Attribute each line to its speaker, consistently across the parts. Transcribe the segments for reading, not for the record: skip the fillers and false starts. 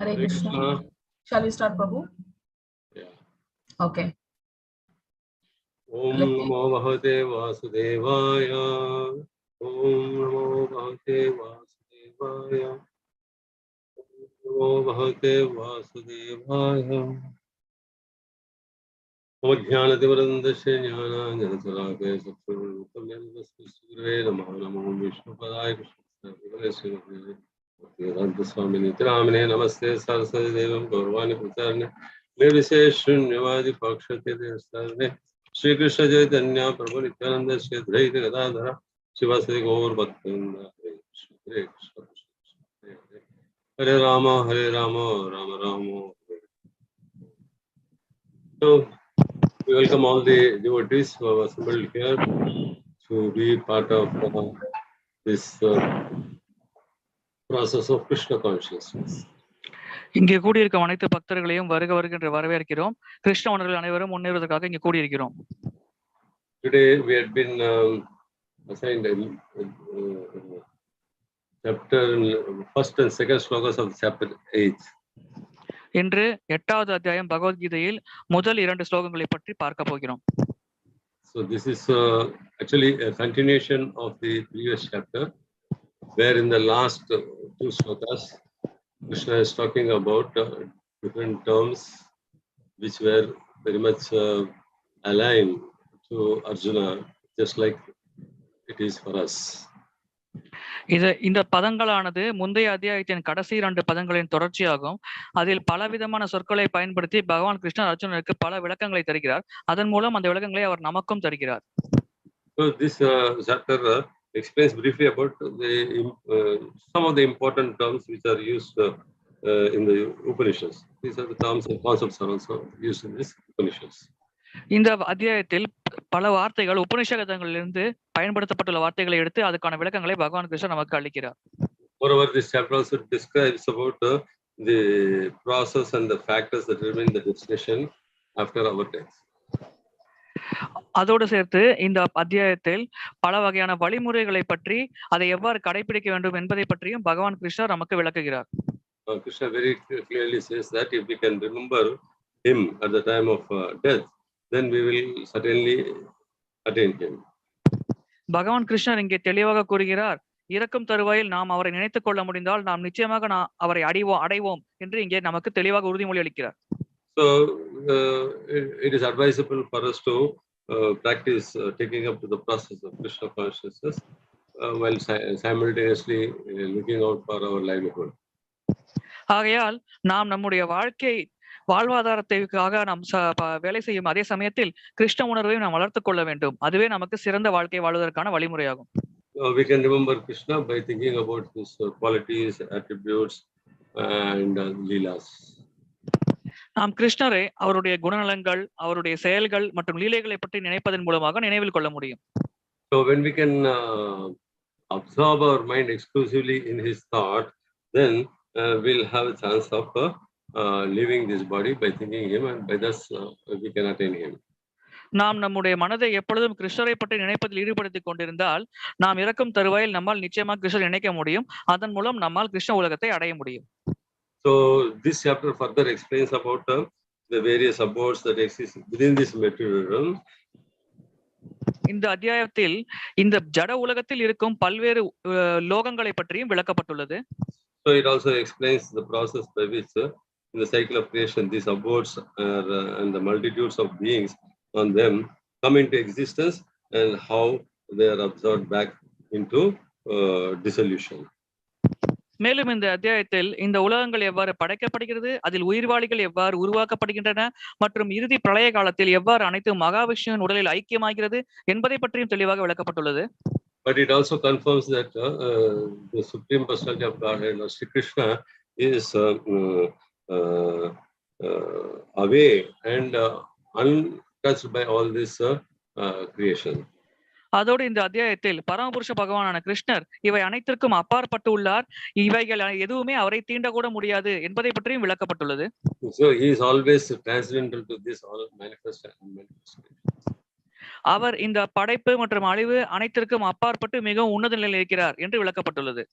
Speaker 1: Hare Krishna. Shall we start, Prabhu?
Speaker 2: Yeah.
Speaker 1: Okay.
Speaker 2: Om Namo Bhagavate Vasudevaya. Om Namo Bhagavate Vasudevaya. Om Namo Bhagavate Vasudevaya. Om Jnanativarandasya Jnananjanasalakaya Sattvarutamyantasya Surve Namo Namo Vishnupadaya Krishna Vedanta Swami Nityanamine Namaste Saraswati Devam Gaurvani Pracharne Nirvisesh Shunyavadi Pakshate Devastarne Shri Krishna Chaitanya Prabhu Nityananda Shri Advaita Gadadhara Shivasati Gaur Bhaktivinoda Hare Krishna Hare Rama Rama Rama. So we welcome all the devotees who have assembled here to be part of this process of Krishna consciousness.
Speaker 3: இங்கே கூடியிருக்கும் அனைத்து பக்தர்களையும் வருக வருகின்ற வரவேற்கிறோம். கிருஷ்ண உணர்வுகள் அனைவரும் முன்னேறுவதற்காக இங்கே கூடியிருக்கிறோம்.
Speaker 2: Today we had been assigned chapter first and second slokas of chapter 8.
Speaker 3: இன்று 8வது அத்தியாயம் பகவத்கீதையில் முதல் 2 ஸ்லோகங்களை பற்றி பார்க்க போகிறோம்.
Speaker 2: So this is actually a continuation of the previous chapter, where in the last 2 slokas Krishna is talking about different terms which were very much aligned to Arjuna, just like it is for us.
Speaker 3: இந்த பதங்களானது முந்தைய அத்தியாயத்தின் கடைசி 2 பதங்களின் தொடர்ச்சியாகும். அதில் பலவிதமான சொற்களை பயன்படுத்தி பகவான் கிருஷ்ணர் அர்ஜுனனுக்கு பல விளக்கங்களை தருகிறார். அதன் மூலம் அந்த விளக்கங்களை அவர் நமக்கும் தருகிறார்.
Speaker 2: So this chapter explains briefly about some of the important terms which are used in the Upanishads. These are the terms and concepts are also used in this Upanishads.
Speaker 3: இந்த அத்தியாயத்தில் பல வார்த்தைகள் உபநிஷதங்களிலிருந்து பயன்படுத்தப்பட்டுள்ள வார்த்தைகளை எடுத்து அதுக்கான விளக்கங்களை பகவான் கிருஷ்ணர் நமக்கு அளிக்கிறார்.
Speaker 2: Moreover, this chapter also describes about the process and the factors that determine the destination after our death.
Speaker 3: அதோடு சேர்த்து இந்த அத்தியாயத்தில் பல வகையான வழிமுறைகளை பற்றி அதை எவ்வாறு கடைபிடிக்க வேண்டும் என்பதை பற்றியும் பகவான் கிருஷ்ணர் நமக்கு விளக்குகிறார்.
Speaker 2: Krishna very clearly says that if we can remember him at the time of death, then we will certainly attain him.
Speaker 3: பகவான் கிருஷ்ணர் இங்கே தெளிவாக கூறுகிறார், இறக்கும் தருவாயில் நாம் அவரை நினைத்துக் கொள்ள முடிந்தால் நாம் நிச்சயமாக அவரை அடைவோம் என்று இங்கே நமக்கு தெளிவாக உறுதிமொழி அளிக்கிறார்.
Speaker 2: So it is advisable for us to practice taking up to the process of Krishna consciousness while simultaneously looking out for our livelihood.
Speaker 3: ஆகையால் நாம் நம்முடைய வாழ்வாதாரத்திற்காக நாம் வேலை செய்யும் அதே சமயத்தில் கிருஷ்ண உணர்வை நாம் வளர்த்துக் கொள்ள வேண்டும். அதுவே நமக்கு சிறந்த வாழ்க்கை வாழ்வதற்கான வழிமுறையாகும்.
Speaker 2: We can remember Krishna by thinking about his qualities, attributes and leelas.
Speaker 3: நாம் கிருஷ்ணரை அவருடைய குணநலங்கள், அவருடைய செயல்கள் மற்றும் லீலைகளை பற்றி நினைப்பதன் மூலமாக நினைவில் கொள்ள முடியும்.
Speaker 2: So when we can absorb our mind exclusively in his thought, then we'll have a chance of leaving this body by thinking him, and by thus we can attain him.
Speaker 3: நாம் நம்முடைய மனதை எப்பொழுதும் கிருஷ்ணரை பற்றி நினைப்பதில் ஈடுபடுத்திக் கொண்டிருந்தால் நாம் இறக்கும் தருவாயில் நம்மால் நிச்சயமாக கிருஷ்ணர் நினைக்க முடியும். அதன் மூலம் நம்மால் கிருஷ்ண உலகத்தை அடைய முடியும்.
Speaker 2: So this chapter further explains about the various abodes that exist within this material realm.
Speaker 3: இந்த அத்தியாயத்தில் இந்த ஜட உலகத்தில் இருக்கும் பல்வேறு லோகங்களை பற்றியும் விளக்கப்பட்டுள்ளது.
Speaker 2: So it also explains the process by which in the cycle of creation these abodes and the multitudes of beings on them come into existence and how they are absorbed back into dissolution.
Speaker 3: மேலும் இந்த அத்தியாயத்தில் இந்த உலகங்கள் எவ்வாறு படைக்கப்படுகிறது, அதில் உயிர்வாளிகள் எவ்வாறு உருவாக்கப்படுகின்றன மற்றும் இறுதி பிரளய காலத்தில் எவ்வாறு அனைத்து மகாவிஷ்ணுவின் உடலில் ஐக்கியமாகிறது என்பதை பற்றியும் தெளிவாக விளக்கப்பட்டுள்ளது.
Speaker 2: But it also confirms that the Supreme Personality of Godhead, Lord Shri Krishna, is away and untouched by all this creation.
Speaker 3: அதோடு இந்த அத்தியாயத்தில் பரமபுருஷ பகவானான கிருஷ்ணர் இவை அனைத்திற்கும் அப்பாற்பட்டு உள்ளார், இவைகள் எதுவுமே அவரை தீண்டக்கூட முடியாது என்பதை பற்றியும் விளக்கப்பட்டுள்ளது.
Speaker 2: So he is always transcendental to this all manifestation.
Speaker 3: அவர் இந்த படைப்பு மற்றும் அழிவு அனைத்திற்கும் அப்பாற்பட்டு மிகவும் உன்னத நிலையில் இருக்கிறார் என்று விளக்கப்பட்டுள்ளது.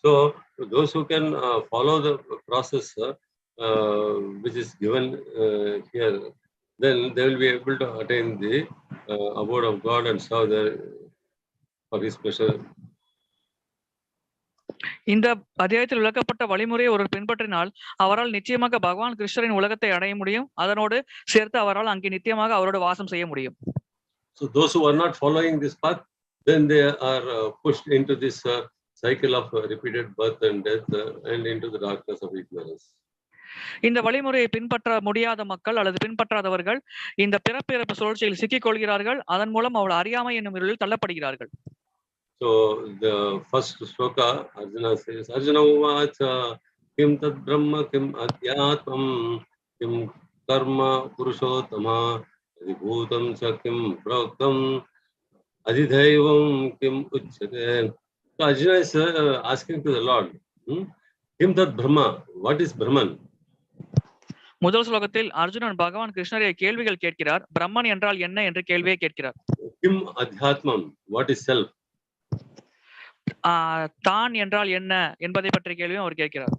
Speaker 2: So those who can follow the process which is given here, then they will be able to attain the abode of God and serve there for His pleasure.
Speaker 3: இந்த அத்தியாயத்தில் விளக்கப்பட்ட வழிமுறையை ஒருவர் பின்பற்றினால் அவரால் நிச்சயமாக பகவான் கிருஷ்ணரின் உலகத்தை அடைய முடியும். அதனோடு சேர்த்து அவரால் அங்கே நித்தியமாக அவரோட வாசம் செய்ய முடியும்.
Speaker 2: So those who are not following this path, then they are pushed into this cycle of repeated birth and death and into the darkness of ignorance.
Speaker 3: இந்த வழிமுறையை பின்பற்ற முடியாத மக்கள் அல்லது பின்பற்றாதவர்கள் இந்த பிறப்பிறப்பு சுழற்சியில் சிக்கிக் கொள்கிறார்கள். அதன் மூலம் அவள் அறியாமை என்னும் இருளில் தள்ளப்படுகிறார்கள்.
Speaker 2: So the first shloka, Arjuna says, Arjuna uvacha kim tad brahma kim adhyatmam kim karma purushottama adhibhūtam cha kim proktam adhidaivam kim uchyate. So Arjuna is asking to the Lord, kim tad brahma, what is Brahman?
Speaker 3: முதல் ஸ்லோகத்தில் அர்ஜுனன் பகவான் கிருஷ்ணரை கேள்விகள் கேட்கிறார். பிரம்மன் என்றால் என்ன என்ற கேள்வியை கேட்கிறார்.
Speaker 2: Kim adhyatmam, what is self?
Speaker 3: தான் என்றால் என்ன என்பதை பற்றிய கேள்வியும் அவர் கேட்கிறார்.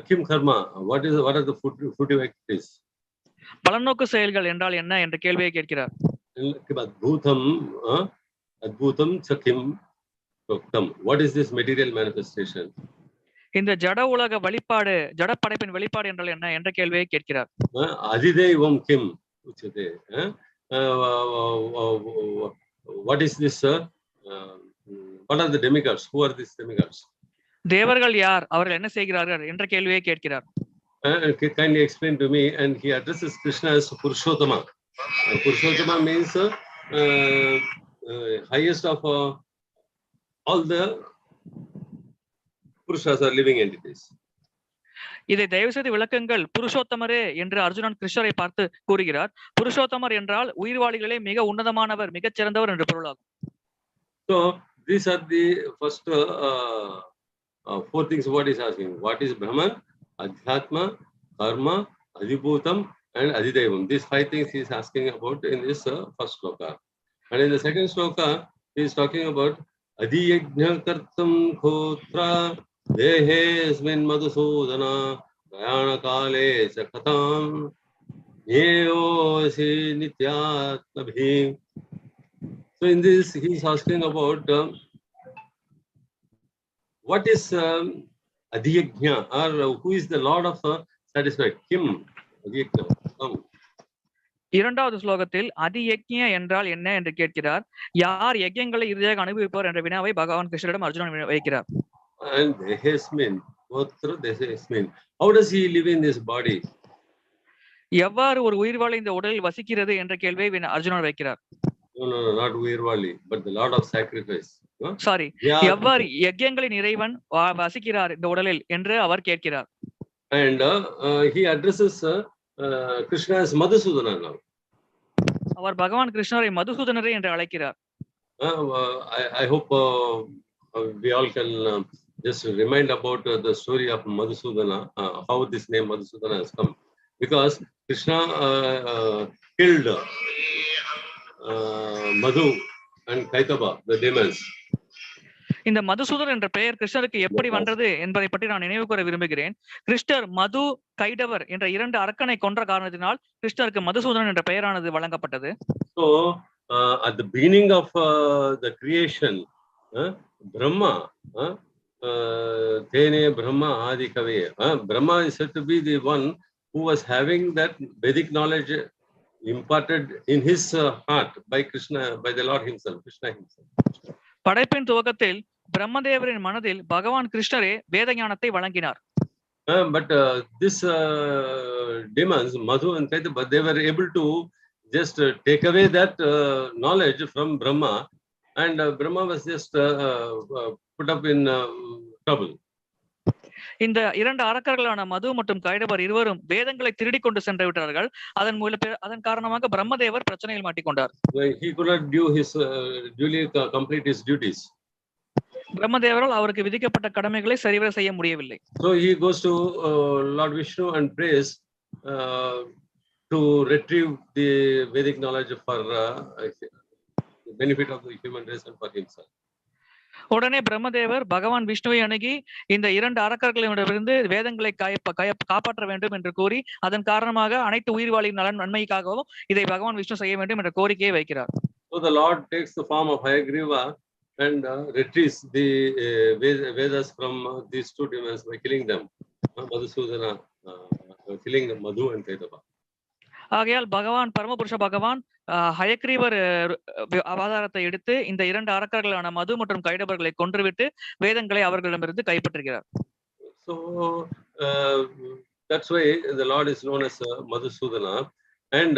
Speaker 2: Kim karma, what are the fruitive activities?
Speaker 3: பலநோக்கு செயல்கள் என்றால் என்ன என்ற கேள்வியை கேட்கிறார்.
Speaker 2: Adhibhūtam cha kim proktam, what is this material manifestation?
Speaker 3: இந்த ஜட உலக வெளிப்பாடு, ஜட படைப்பின் வெளிப்பாடு என்றால் என்ன என்ற கேள்வியை கேட்கிறார்.
Speaker 2: adhidaivam kim uchyate, what is this? What are the demigods? Who are these demigods?
Speaker 3: தேவர்கள் யார், அவர்கள் என்ன செய்கிறார்கள் என்ற கேள்வியை கேட்கிறார்.
Speaker 2: Kindly explain to me. And he addresses Krishna as Purushottama. Purushottama means highest of all the Purushas or living entities.
Speaker 3: இதை தயவு செய்து விளக்குங்கள் புருஷோத்தமரே என்று அர்ஜுனன் கிருஷ்ணரை பார்த்து கூறுகிறார். புருஷோத்தமர் என்றால் உயிர்வாளிகளே மிக உன்னதமானவர், மிகச் சிறந்தவர் என்று பொருளாகும்.
Speaker 2: So these are the first four things what is asking. What is Brahman, Adhyatma, Karma, Adhibhūtam and Adhidaivam. These five things he is asking about in this first sloka. And in the second sloka, he is talking about adhiyajña kartam khotra dehesmin madhusudana prayāṇa-kāle katham yeyosi nityatmabhi. So in this, he is asking about what is adhiyajña, or who is the Lord of satisfaction? Kim adhiyajña.
Speaker 3: இரண்டாவது ஸ்லோகத்தில் அதியஜ்ஞ என்றால் என்ன என்று கேட்கிறார். யார் யஜ்ஞங்களை இறுதியாக அனுபவிப்பார் என்ற வினாவை பகவான் கிருஷ்ணரிடம் அர்ஜுனன் வைக்கிறார்.
Speaker 2: And dehesmin, how does he live in this body?
Speaker 3: எவ்வாறு ஒரு உயிர்வாழி இந்த உடலில் வசிக்கிறது என்ற கேள்வியை அர்ஜுனன் வைக்கிறார்.
Speaker 2: No, not உயிர்வாழி, but the Lord of sacrifice.
Speaker 3: Sorry, எவ்வாறு யஜ்ஞங்களின் இறைவன் வசிக்கிறார் இந்த உடலில் என்று அவர் கேட்கிறார்.
Speaker 2: And he addresses Krishna as Madhusudana now.
Speaker 3: அவர் பகவான் கிருஷ்ணரை மதுசூதனரே என்று அழைக்கிறார்.
Speaker 2: I hope we all can just remind about the story of Madhusudana, how this name Madhusudana has come. Because Krishna killed Madhu and Kaitaba, the demons.
Speaker 3: இந்த மதுசூதன் என்ற பெயர் கிருஷ்ணருக்கு எப்படி வந்தது என்பதை பற்றி நான் நினைவு கூற விரும்புகிறேன். கிருஷ்ணர் மது, கைடவர் என்ற இரண்டு அரக்கனை கொன்ற காரணத்தினால் கிருஷ்ணருக்கு மதுசூதனன் என்ற பெயரானது வழங்கப்பட்டது.
Speaker 2: So at the beginning of the creation, Brahma, Tene Brahma Adi Kave, Brahma is said to be the one who was having that Vedic knowledge imparted in his heart by Krishna, by the Lord himself, Krishna himself.
Speaker 3: படைப்பின் துவக்கத்தில் பிரம்மதேவரின் மனதில் பகவான் கிருஷ்ணரே வேத ஞானத்தை வழங்கினார்.
Speaker 2: But this demons, Madhu and Kaitaba, they were able to just take away that knowledge from Brahma, and Brahma was just put up in trouble.
Speaker 3: இந்த இரண்டு அரக்கர்களான மது மற்றும் கைடவர் இருவரும் வேதங்களை திருடி கொண்டு சென்று விட்டார்கள். அதன் காரணமாக பிரம்மதேவர் பிரச்சனையில் மாட்டிக்கொண்டார்.
Speaker 2: He could not do his duly complete his duties.
Speaker 3: பிரம்மதேவரால் அவருக்கு விதிக்கப்பட்ட கடமைகளை சரிவர செய்ய முடியவில்லை.
Speaker 2: So he goes to Lord Vishnu and prays to retrieve the Vedic knowledge for the benefit of the human race and for himself.
Speaker 3: உடனே பிரம்மதேவர் பகவான் விஷ்ணுவை அணுகி இந்த 2 அரக்கர்களிடமிருந்து வேதங்களை காப்பாற்ற வேண்டும் என்று கூறி அதன் காரணமாக அனைத்து உயிர்வாழியின் நன்மைக்காகவும் இதை பகவான் விஷ்ணு செய்ய வேண்டும் என்ற கோரிக்கையை வைக்கிறார்.
Speaker 2: So the Lord takes the form of Hayagriva and retrieves the Vedas from these 2 demons by killing them. Madhusudana killing Madhu and Daiva.
Speaker 3: ஆகையால் பகவான் பரமபுருஷ பகவான் ஹயக்ரீவர் அவதாரத்தை எடுத்து இந்த 2 அரக்கர்களான மது மற்றும் கைடபர்களை கொன்றுவிட்டு வேதங்களை அவர்களிடமிருந்து கைப்பற்றுகிறார்.
Speaker 2: So that's why the Lord is known as Madhusudana, and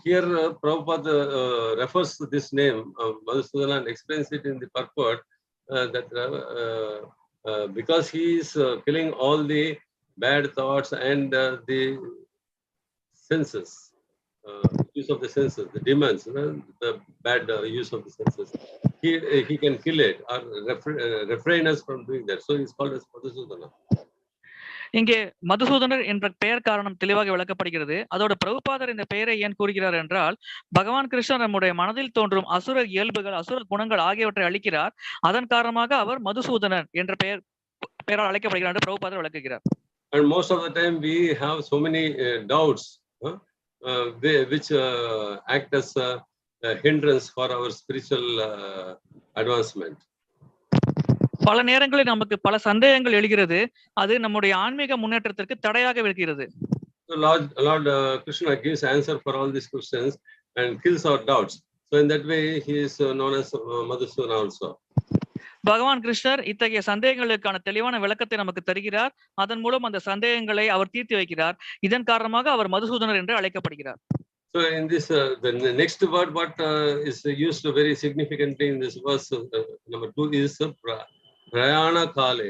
Speaker 2: here Prabhupada refers to this name Madhusudana and explains it in the purport that because he is killing all the bad thoughts and the senses, use of the senses, the demons, the bad use of the senses, he can kill it or refrain us from doing that. So he is called as Madhusudana.
Speaker 3: இங்கே மதுசூதனர் என்ற பெயர் காரணம் தெளிவாக விளக்கப்படுகிறது. அதோட பிரபுபாதர் இந்த பெயரை ஏன் கூறுகிறார் என்றால், பகவான் கிருஷ்ணர் நம்முடைய மனதில் தோன்றும் அசுர இயல்புகள், அசுர குணங்கள் ஆகியவற்றை அளிக்கிறார். அதன் காரணமாக அவர் மதுசூதனர் என்ற பெயரால் அழைக்கப்படுகிறார் என்று பிரபுபாதர் விளக்குகிறார்.
Speaker 2: And most of the time we have so many doubts which act as a hindrance for our spiritual advancement.
Speaker 3: பல நேரங்களில் நமக்கு பல சந்தேகங்கள் எழுகிறது. அது நம்முடைய ஆன்மீக முன்னேற்றத்திற்கு தடையாக இருக்கிறது.
Speaker 2: Lord Krishna gives answer for all these questions and kills our doubts. So in that way he is known as Madhusudana also.
Speaker 3: பகவான் கிருஷ்ணர் இத்தகைய சந்தேகங்களுக்கான தெளிவான விளக்கத்தை நமக்கு தருகிறார். அதன் மூலம் அந்த சந்தேகங்களை அவர் தீர்த்து வைக்கிறார். இதன் காரணமாக அவர் மதுசூதனர் என்று அழைக்கப்படுகிறார்.
Speaker 2: So in this the next word what is used very significantly in this verse number 2 is prayāṇa-kāle.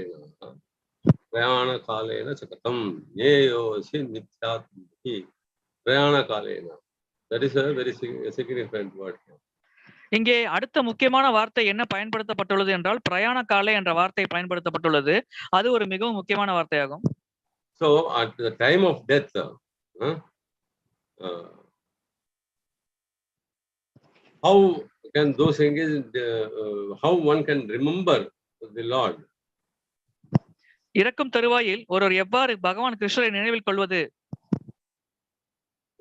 Speaker 2: Prayāṇa-kāle chakatam yeyo simithyati prayāṇa-kāle. That is a very significant word.
Speaker 3: இங்கே அடுத்த முக்கியமான வார்த்தை என்ன பயன்படுத்தப்பட்டுள்ளது என்றால் பிரயாண-காலே என்ற வார்த்தை பயன்படுத்தப்பட்டுள்ளது. அது ஒரு மிகவும் முக்கியமான வார்த்தையாகும்.
Speaker 2: So at the time of death how can those engage how one can remember the Lord?
Speaker 3: இறக்கும் தருவாயில் ஒருவர் எவ்வாறு பகவான் கிருஷ்ணரை நினைவில் கொள்வது?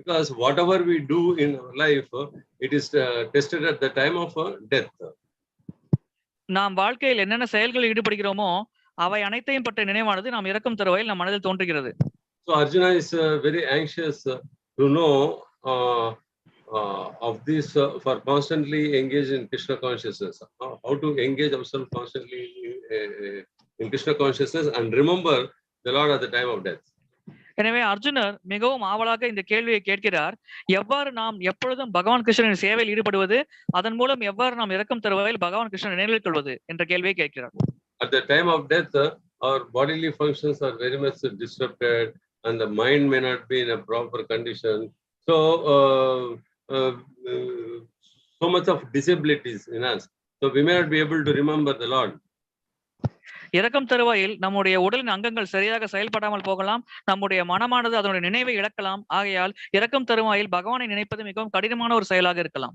Speaker 2: Because whatever we do in our life it is tested at the time of death.
Speaker 3: நாம் வாழ்க்கையில் என்னென்ன செயல்களில் ஈடுபடுகிறோமோ அவை அனைத்தையும் பற்றிய நினைவானது நாம் இறக்கும் தருவாயில் நம் மனதில் தோன்றுகிறது.
Speaker 2: So Arjuna is very anxious to know of this for constantly engage in Krishna consciousness. How to engage ourselves constantly in Krishna consciousness and remember the Lord at the time of death.
Speaker 3: எனவே அர்ஜுனர் மிகவும் ஆவலாக இந்த கேள்வியை கேட்கிறார். எவ்வாறு நாம் எப்பொழுதும் பகவான் கிருஷ்ணனின் சேவையில் ஈடுபடுவது, அதன் மூலம் எவ்வாறு நாம் இறக்கும் தருவாயில் பகவான் கிருஷ்ணன் நினைவில் கொள்வது என்ற கேள்வியை கேட்கிறார்.
Speaker 2: At the time of death our bodily functions are very much disrupted and the mind may not be in a proper condition. So so much of disabilities in us, so we may not be able to remember the Lord.
Speaker 3: இறக்கும் தருவாயில் நம்முடைய உடலின் அங்கங்கள் சரியாக செயல்படாமல் போகலாம், நம்முடைய மனமானது அதனுடைய நினைவை இழக்கலாம். ஆகையால் இறக்கும் தருவாயில் பகவானை நினைப்பது மிகவும் கடினமான ஒரு செயலாக இருக்கலாம்.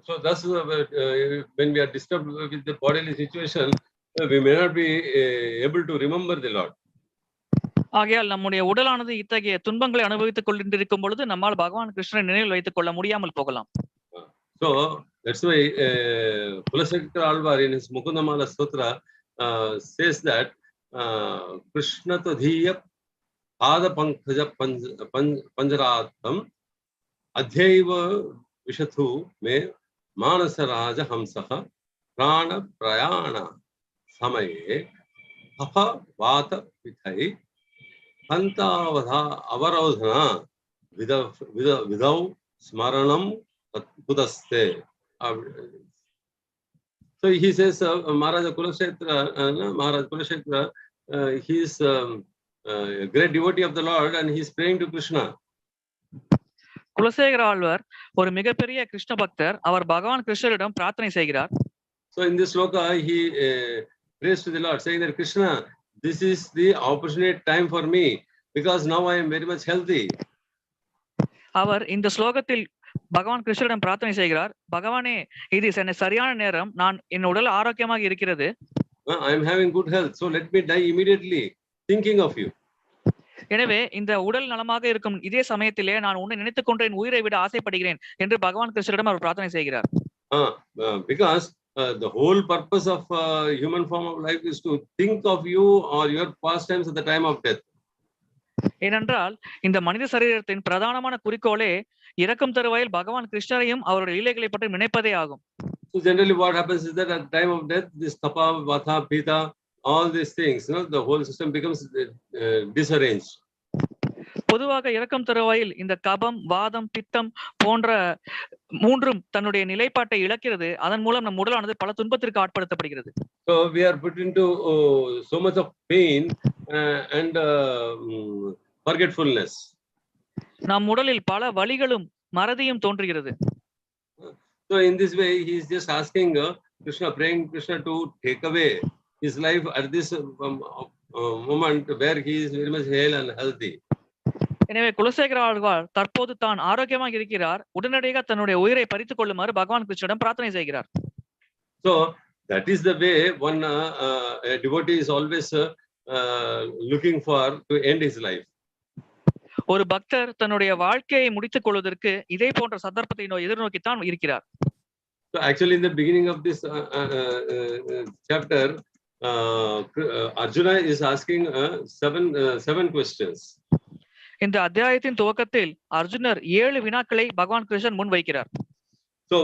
Speaker 2: So thus when we are disturbed with the bodily situation we may not be able to remember the Lord.
Speaker 3: ஆகையால் நம்முடைய உடலானது இத்தகைய துன்பங்களை அனுபவித்துக் கொண்டிருக்கும் பொழுது நம்மால் பகவான் கிருஷ்ணரை நினைவில் வைத்துக் கொள்ள முடியாமல் போகலாம்.
Speaker 2: So that's why Kulashekhara Alvar in his Mukundamala Sutra says that Krishna tadhiya pada pankhaja panjaratam adhaiva vishathu me manasa raja hamsaha prana prayāṇa samaye apha vata vithai pantavadha avarodhana viduḥ smaranam kudaste. So he says Maharaja Kulashekhara he is a great devotee of the Lord and he is praying to Krishna.
Speaker 3: Kulasekara Alvar ஒரு மிகப்பெரிய கிருஷ்ண பக்தர். அவர் பகவான் கிருஷ்ணரிடம் பிரார்த்தனை செய்கிறார்.
Speaker 2: So in this sloka he prays to the Lord saying that Krishna, this is the opportune time for me because now I am very much healthy.
Speaker 3: அவர் இந்த ஸ்லோகத்தில் பகவான் கிருஷ்ணரிடம் பிரார்த்தனை செய்கிறார். பகவானே, இது சரியான நேரம், நான் என் உடல் ஆரோக்கியமாக இருக்கிறது.
Speaker 2: I am having good health, so let me die immediately thinking of you.
Speaker 3: எனவே இந்த உடல் நலமாக இருக்கும் இதே சமயத்திலே நான் உன்னை நினைத்துக் கொண்டு என் உயிரை விட ஆசைப்படுகிறேன் என்று பகவான் கிருஷ்ணரிடம் அவர் பிரார்த்தனை செய்கிறார்.
Speaker 2: Because the whole purpose of human form of life is to think of you or your pastimes at the time of death.
Speaker 3: ஏனென்றால் இந்த மனித சரீரத்தின் பிரதானமான குறிக்கோளே இறக்கும் தருவாயில் பகவான் கிருஷ்ணரையும் அவருடைய லீலைகளை பற்றி நினைப்பதே ஆகும்.
Speaker 2: So generally what happens is that at the time of death, this tapa, vatha, pita, all these things, the whole system becomes disarranged.
Speaker 3: பொதுவாக இறக்கும் தருவாயில் இந்த கபம், வாதம், பித்தம் போன்ற மூன்றும் தன்னுடைய நிலைப்பாட்டை இழக்கிறது. அதன் மூலம் நம் உடலானது பல துன்பத்திற்கு ஆட்படுத்தப்படுகிறது.
Speaker 2: So we are put into so much of pain and forgetfulness.
Speaker 3: நம் உடலில் பல வலிகளும் மறதியும் தோன்றுகிறது.
Speaker 2: So in this way he is just asking Krishna, praying Krishna to take away his life at this moment where he is very much hale and healthy.
Speaker 3: எனவே குலசேகர ஆழ்வார் தற்போது தான் ஆரோக்கியமாக இருக்கிறார், உடனடியாக தன்னுடைய உயிரை பறித்துக் கொள்ளுமாறு பகவான் கிருஷ்ணரிடம் பிரார்த்தனை செய்கிறார்.
Speaker 2: So that is the way one a devotee is always looking for to end his life.
Speaker 3: ஒரு பக்தர் தன்னுடைய வாழ்க்கையை முடித்துக் கொள்வதற்கு இதே போன்ற சந்தர்ப்பத்தை எதிர்நோக்கித்தான் இருக்கிறார்.
Speaker 2: So actually in the beginning of this chapter, Arjuna is asking seven questions.
Speaker 3: இந்த அத்தியாயத்தின் துவக்கத்தில் அர்ஜுனர் 7 வினாக்களை பகவான் கிருஷ்ணன் முன் வைக்கிறார்.
Speaker 2: So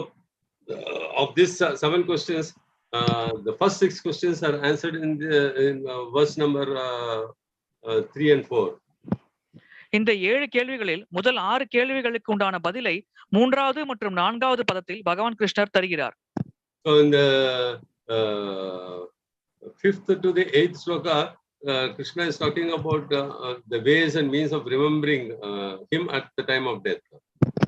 Speaker 2: of these 7 questions, the first 6 questions are answered in verse number 3 and 4.
Speaker 3: இந்த 7 கேள்விகளில் முதல் 6 கேள்விகளுக்கு உண்டான பதிலை 3வது மற்றும் 4வது பதத்தில் பகவான் கிருஷ்ணர் தருகிறார்.
Speaker 2: So in the 5th to the 8th sloka, Krishna is talking about the ways and means of remembering him at the time of death.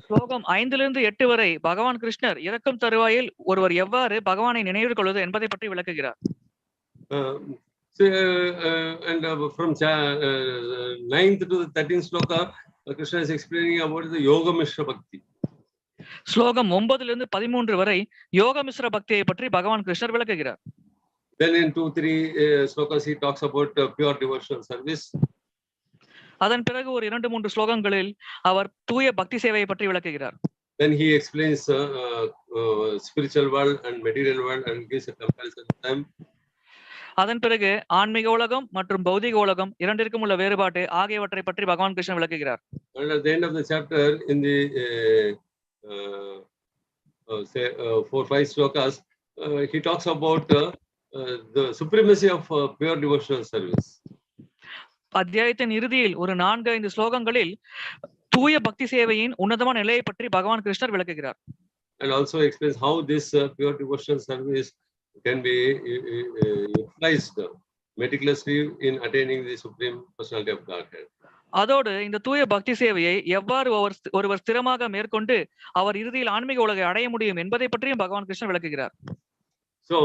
Speaker 3: ஸ்லோகம் 5லிருந்து 8 வரை பகவான் கிருஷ்ணர் இறக்கும் தருவாயில் ஒருவர் எவ்வாறு பகவானை நினைவு கொள்வது என்பதை பற்றி விளக்குகிறார்.
Speaker 2: And from 9th to the 13th sloka, Krishna is explaining about the yoga mishra bhakti.
Speaker 3: ஸ்லோகம் 9லிருந்து 13 வரை யோக மிஸ்ர பக்தியை பற்றி பகவான் கிருஷ்ணர் விளக்குகிறார்.
Speaker 2: Then in 2-3 slokas he talks about pure devotional service.
Speaker 3: அதன் பிறகு ஒரு 2-3 ஸ்லோகங்களில் அவர் தூய பக்தி சேவையை பற்றி விளக்குகிறார்.
Speaker 2: Then he explains spiritual world and material world and gives a comparison of them.
Speaker 3: அதன் பிறகு ஆன்மீக உலகம் மற்றும் பௌதிக உலகம் இரண்டிற்கும் உள்ள வேறுபாடு ஆகியவற்றை பற்றி பகவான் கிருஷ்ணன் விளக்குகிறார்.
Speaker 2: And at the end of the chapter, in the 4-5 slokas, he talks about the supremacy of pure devotional service.
Speaker 3: அத்தியாயத்தின் இறுதியில் ஒரு 4-5 ஸ்லோகங்களில் தூய பக்தி சேவையின் உன்னதமான நிலையை பற்றி பகவான் கிருஷ்ணர் விளக்குகிறார்.
Speaker 2: And also explains how this pure devotional service can be utilized meticulously in attaining the Supreme Personality of Godhead.
Speaker 3: அதோடு இந்த தூய பக்தி சேவையை எவ்வாறு ஒருவர் ஸ்திரமாக மேற்கொண்டு அவர் இறுதியில் ஆன்மீக உலகை அடைய முடியும் என்பதை பற்றியும் பகவான் கிருஷ்ணர் விளக்குகிறார்.
Speaker 2: So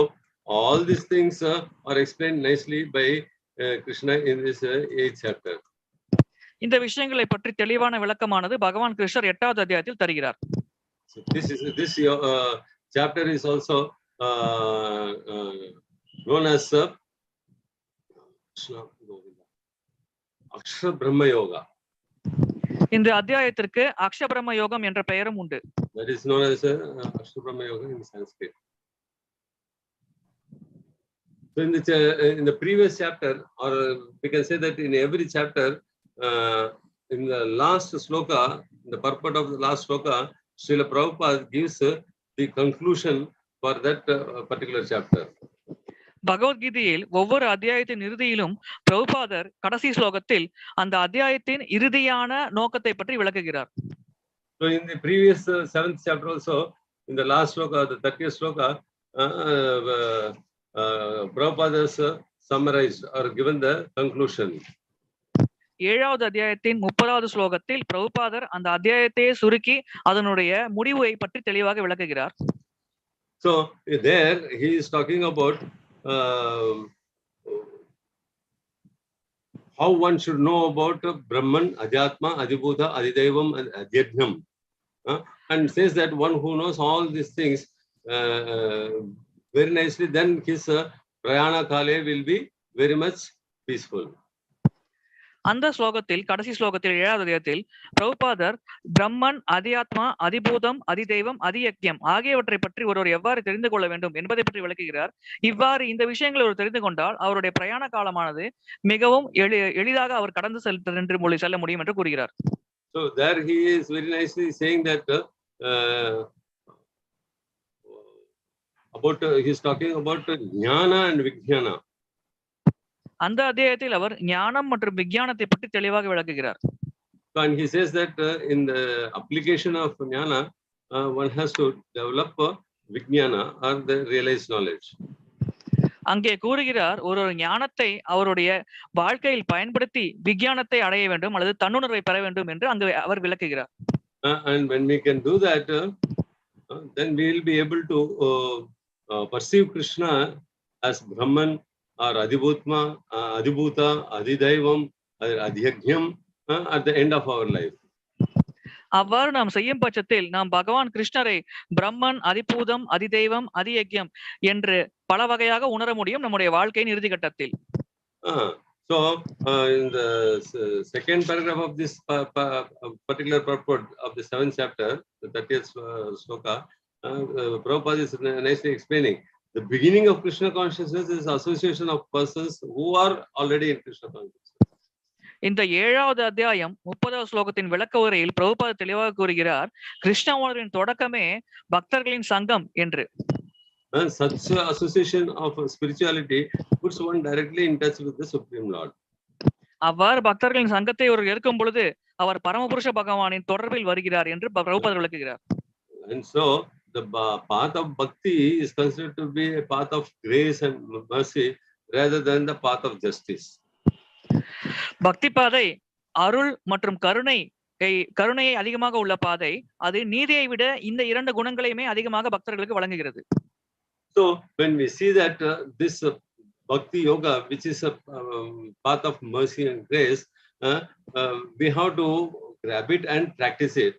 Speaker 2: all these things are explained nicely by Krishna in this 8th chapter.
Speaker 3: இந்த விஷயங்களை பற்றி தெளிவான விளக்கமானது பகவான் கிருஷ்ணர் 8வது அத்தியாயத்தில் தருகிறார்.
Speaker 2: So this chapter is also known as Akshara Brahma Yoga.
Speaker 3: இந்த அத்தியாயத்திற்கு அக்ஷ பிரம்ம யோகம் என்ற பெயரும் உண்டு.
Speaker 2: That is known as Akshara Brahma Yoga in Sanskrit. So in the previous chapter, or we can say that in every chapter, in the last sloka, the purport of the last sloka, Srila Prabhupada gives the conclusion for that particular chapter.
Speaker 3: பகவத்கீதையில் ஒவ்வொரு அத்தியாயத்தின் இறுதியிலும் பிரபுபாதர் கடைசி ஸ்லோகத்தில் அந்த அத்தியாயத்தின் இறுதியான நோக்கத்தை பற்றி விளக்குகிறார்.
Speaker 2: So in the previous 7th chapter also, in the last sloka, the 30th sloka, Prabhupada has summarized or given the conclusion.
Speaker 3: 7வது அத்தியாயத்தின் 30வது ஸ்லோகத்தில் பிரபுபாதர் அந்த அத்தியாயத்தை சுருக்கி அதனுடைய முடிவை பற்றி தெளிவாக விளக்குகிறார்.
Speaker 2: So there he is talking about how one should know about Brahman, Adhyatma, Adhidaivam and Adhiyajñam. and says that one who knows all these things very nicely, then his prayāṇa-kāle will be very much peaceful.
Speaker 3: அந்த ஸ்லோகத்தில், கடைசி ஸ்லோகத்தில் 7வது அத்தியாயத்தில் பிரபுபாதர் பிரம்மன், அதியாத்மா, அதிபூதம், அதிதைவம், அதியஜ்ஞம் ஆகியவற்றை பற்றி ஒருவர் எவ்வாறு தெரிந்து கொள்ள வேண்டும் என்பதை பற்றி விளக்குகிறார். இவ்வாறு இந்த விஷயங்களை ஒரு தெரிந்து கொண்டால் அவருடைய பிரயாண காலமானது மிகவும் எளிதாக அவர் கடந்து செல்ல முடியும் என்று கூறுகிறார்.
Speaker 2: So there he is very nicely saying that he's talking about jnana and vijnana.
Speaker 3: அந்த அத்தியாயத்தில் அவர் ஞானம் மற்றும் விஞ்ஞானத்தை பற்றி தெளிவாக விளக்குகிறார்.
Speaker 2: And he says that in the application of jnana, one has to develop vijnana or the realized knowledge.
Speaker 3: அங்கே கூறுகிறார், ஒரு ஞானத்தை அவருடைய வாழ்க்கையில் பயன்படுத்தி விஞ்ஞானத்தை அடைய வேண்டும் அல்லது தன்னுணர்வை பெற வேண்டும் என்று அங்கு அவர் விளக்குகிறார்.
Speaker 2: And when we can do that, then we will be able to perceive Krishna as Brahman or Aadhi Bhuta, adhidaivam, sādhiyajñam at the end of our life.
Speaker 3: அவ்வாறு நாம் செய்யும் பட்சத்தில் நாம் பகவான் கிருஷ்ணரை பிரம்மன், அதிபூதம், அதிதைவம், அதியஜ்ஞம் என்று பல வகையாக உணர முடியும் நம்முடைய வாழ்க்கையின் இறுதி கட்டத்தில்.
Speaker 2: So in the second paragraph of this particular purport of the 7th chapter, the 30th sloka, Prabhupada is nicely explaining the beginning of Krishna consciousness is association of persons who are already in Krishna consciousness.
Speaker 3: இந்த 7வது அத்தியாயம் 30வது ஸ்லோகத்தின் விளக்க உரையில் பிரபுபாதர் தெளிவாக கூறுகிறார், கிருஷ்ண உணர்வின் தொடக்கமே பக்தர்களின் சங்கம் என்று.
Speaker 2: Such association of spirituality puts one directly in touch with the Supreme Lord.
Speaker 3: அவ்வாறு பக்தர்களின் சங்கத்தை ஒரு இருக்கும் பொழுது அவர் பரமபுருஷ பகவானின் தொடர்பில் வருகிறார் என்று பிரபுபாதர் விளக்குகிறார்.
Speaker 2: And so the path of bhakti is considered to be a path of grace and mercy rather than the path of justice.
Speaker 3: பக்தி பாதை அருள் மற்றும் கருணையை அதிகமாக உள்ள பாதை. அது நீதியை விட இந்த 2 குணங்களையுமே அதிகமாக பக்தர்களுக்கு வழங்குகிறது.
Speaker 2: So when we see that this bhakti yoga, which is a path of mercy and grace, we have to grab it and practice it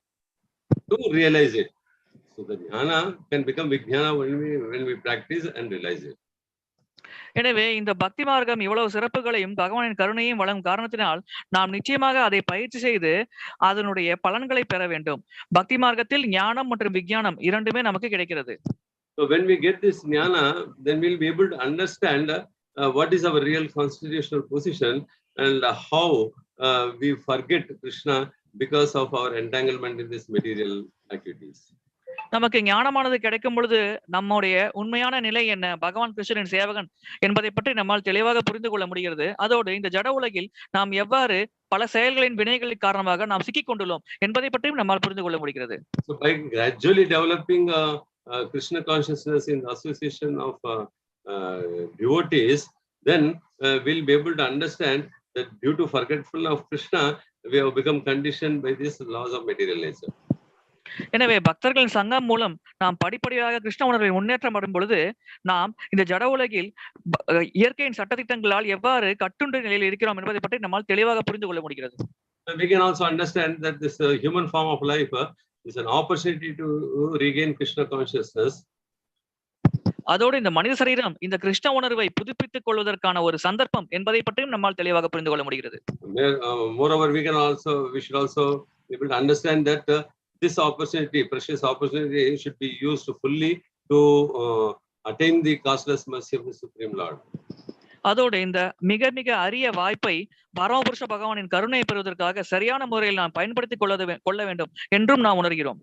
Speaker 2: to realize it. So the jnana can become vijnana when we practice and realize it.
Speaker 3: எனவே இந்த பக்தி மார்க்கம் இவ்வளவு சிறப்புகளையும் பகவானின் கருணையும் வழங்கும் காரணத்தினால் நாம் நிச்சயமாக அதை பயிற்சி செய்து அதனுடைய பலன்களை பெற வேண்டும். பக்தி மார்க்கத்தில் ஞானம் மற்றும் விஞ்ஞானம் இரண்டுமே நமக்கு கிடைக்கிறது.
Speaker 2: So when we get this jnana, then we'll be able to understand what is our real constitutional position and how we forget Krishna because of our entanglement in this material activities.
Speaker 3: நமக்கு ஞானமானது கிடைக்கும் பொழுது நம்முடைய உண்மையான நிலை என்ன, பகவான் கிருஷ்ணரின் சேவகன் என்பதை பற்றி நம்மால் தெளிவாக புரிந்து கொள்ள முடிகிறது. அதோடு இந்த ஜட உலகில் நாம் எவ்வாறு பல செயல்களின் வினைகளின் காரணமாக நாம் சிக்கிக் கொண்டுள்ளோம் என்பதை பற்றியும் நம்மால் புரிந்து கொள்ள முடிகிறது.
Speaker 2: So by gradually developing Krishna consciousness in the association of devotees, then we'll be able to understand that due to forgetfulness of Krishna, we have become conditioned by these laws of material nature.
Speaker 3: எனவே பக்தர்களின் சங்கம் மூலம் நாம் படிப்படியாக கிருஷ்ண உணர்வை முன்னேற்றம் அடையும் பொழுது நாம் இந்த ஜட உலகில் இயற்கையின் சட்டதிட்டங்களால் எவ்வாறு கட்டுண்ட நிலையில் இருக்கிறோம் என்பதை பற்றி நம்மால் தெளிவாக புரிந்து கொள்ள முடிகிறது.
Speaker 2: We can also understand that this human form of life is an opportunity to regain Krishna consciousness.
Speaker 3: அதோடு இந்த மனித சரீரம் இந்த கிருஷ்ண உணர்வை புதுப்பித்துக் கொள்வதற்கான ஒரு சந்தர்ப்பம் என்பதை பற்றியும் நம்மால் தெளிவாக புரிந்து கொள்ள முடிகிறது.
Speaker 2: Moreover, we should also be able to understand that this opportunity, precious opportunity, should be used fully to attain the causeless mercy of the Supreme Lord.
Speaker 3: அதோடு இந்த மிக மிக அரிய வாய்ப்பை பரமபுருஷ பகவானின் கருணை பெறுவதற்காக சரியான முறையில் நாம் பயன்படுத்திக் கொள்ள வேண்டும் என்றும் நாம் உணர்கிறோம்.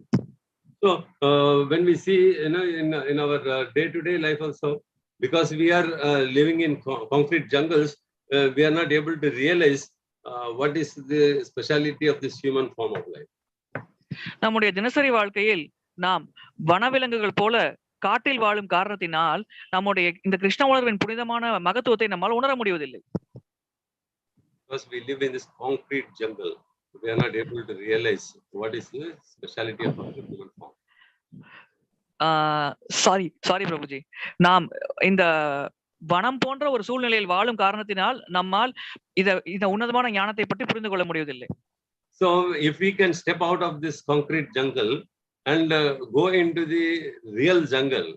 Speaker 2: So when we see in our day-to-day life also, because we are living in concrete jungles, we are not able to realize what is the speciality of this human form of life.
Speaker 3: நம்முடைய தினசரி வாழ்க்கையில் நாம் வனவிலங்குகள் போல காட்டில் வாழும் காரணத்தினால் நம்முடைய இந்த கிருஷ்ண உணர்வின் புனிதமான மகத்துவத்தை நம்மால் உணர முடிவதில்லை.
Speaker 2: Because we live in this concrete jungle, we are not able to realize what is the speciality of our human form.
Speaker 3: Sorry Prabhuji, நாம் இந்த வனம் போன்ற ஒரு சூழ்நிலையில் வாழும் காரணத்தினால் நம்மால் இந்த உன்னதமான ஞானத்தை பற்றி புரிந்து கொள்ள முடிவதில்லை.
Speaker 2: So if we can step out of this concrete jungle and go into the real jungle,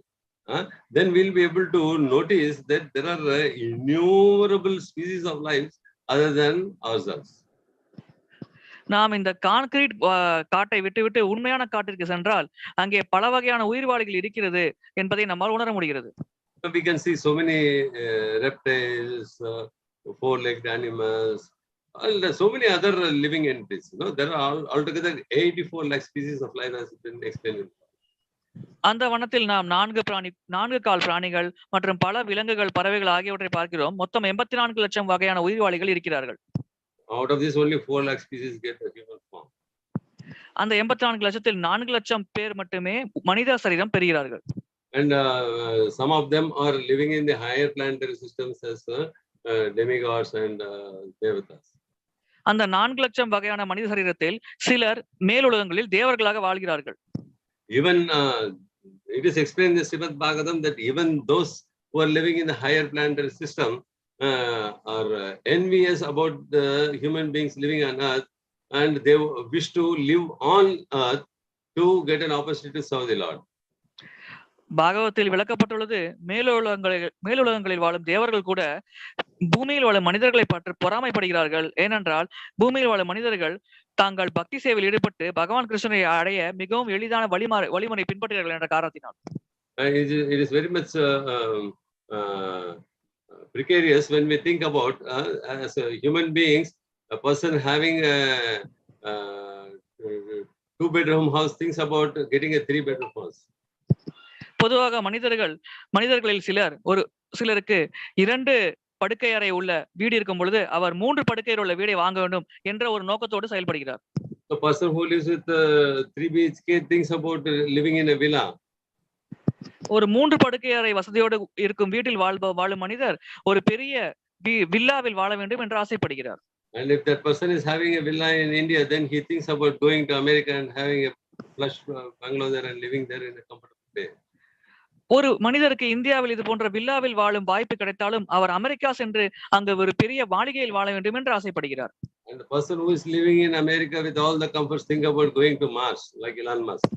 Speaker 2: then we'll be able to notice that there are innumerable species of life other than ourselves.
Speaker 3: நாம் இந்த concrete காட்டை விட்டுவிட்டு உண்மையான காட்டிற்கு சென்றால் அங்கே பல வகையான உயிர்வாளிகள் இருக்கிறது என்பதை நம்மால் உணர முடிகிறது.
Speaker 2: We can see so many reptiles, four-legged animals, and so many other living entities. There are altogether 84 lakh species of life has been explained.
Speaker 3: அந்த வனத்தில் நாம் நான்கு கால் பிராணிகள் மற்றும் பல விலங்குகள், பறவைகள் ஆகியவற்றை பார்க்கிறோம். மொத்தம் 84 லட்சம் வகையான உயிர்வாளிகள் இருக்கிறார்கள்.
Speaker 2: Out of this, only 4 lakh species get a human form.
Speaker 3: அந்த 84 லட்சத்தில் 4 லட்சம் பேர் மட்டுமே மனித சரீரம் பெறுகிறார்கள்.
Speaker 2: And some of them are living in the higher planetary systems as demigods and devatas.
Speaker 3: அந்த 4 லட்சம் வகையான மனித சரீரத்தில் சிலர் மேலுலகங்களில் தேவர்களாக வாழ்கிறார்கள்.
Speaker 2: Even it is explained in the Srimad Bhagavatam that even those who are living in the higher planetary system are envious about the human beings living on earth, and they wish to live on earth to get an opportunity to serve the Lord.
Speaker 3: பாகவத்தில் விளக்கப்பட்டுள்ளது, மேலுலகங்களில் வாழும் தேவர்கள் கூட பூமியில் வாழும் மனிதர்களை பற்றி பொறாமைப்படுகிறார்கள். ஏனென்றால் பூமியில் வாழும் மனிதர்கள் தாங்கள் பக்தி சேவையில் ஈடுபட்டு பகவான் கிருஷ்ணரை அடைய மிகவும் எளிதான வழிமுறை பின்பற்றுகிறார்கள் என்ற காரணத்தினால்.
Speaker 2: It is very much precarious when we think about as human beings, a person having a 2-bedroom house thinks about getting a 3-bedroom house.
Speaker 3: பொதுவாக மனிதர்களில் சிலருக்கு 2 படுக்கை அறை உள்ள வீடு இருக்கும் பொழுது அவர் 3 படுக்கையில் உள்ள வீடை வாங்க வேண்டும் என்ற ஒரு நோக்கத்தோடு செயல்படுகிறார்.
Speaker 2: The person who lives with 3 BHK thinks about living in a villa.
Speaker 3: ஒரு 3 படுக்கை அறை வசதியோடு இருக்கும் வீட்டில் வாழும் மனிதர் ஒரு பெரிய வில்லாவில் வாழ வேண்டும் என்று ஆசைப்படுகிறார்.
Speaker 2: And if that person is having a villa in India, then he thinks about going to America and having a plush bungalow there and living there in a comfortable way.
Speaker 3: ஒரு மனிதருக்கு இந்தியாவில் இது போன்ற வில்லாவில் வாழும் வாய்ப்பு கிடைத்தாலும் அவர் அமெரிக்கா சென்று அங்கு ஒரு பெரிய மாளிகையில் வாழ வேண்டும் என்று ஆசைப்படுகிறார்.
Speaker 2: And the person who is living in America with all the comforts think about going to Mars, like Elon Musk.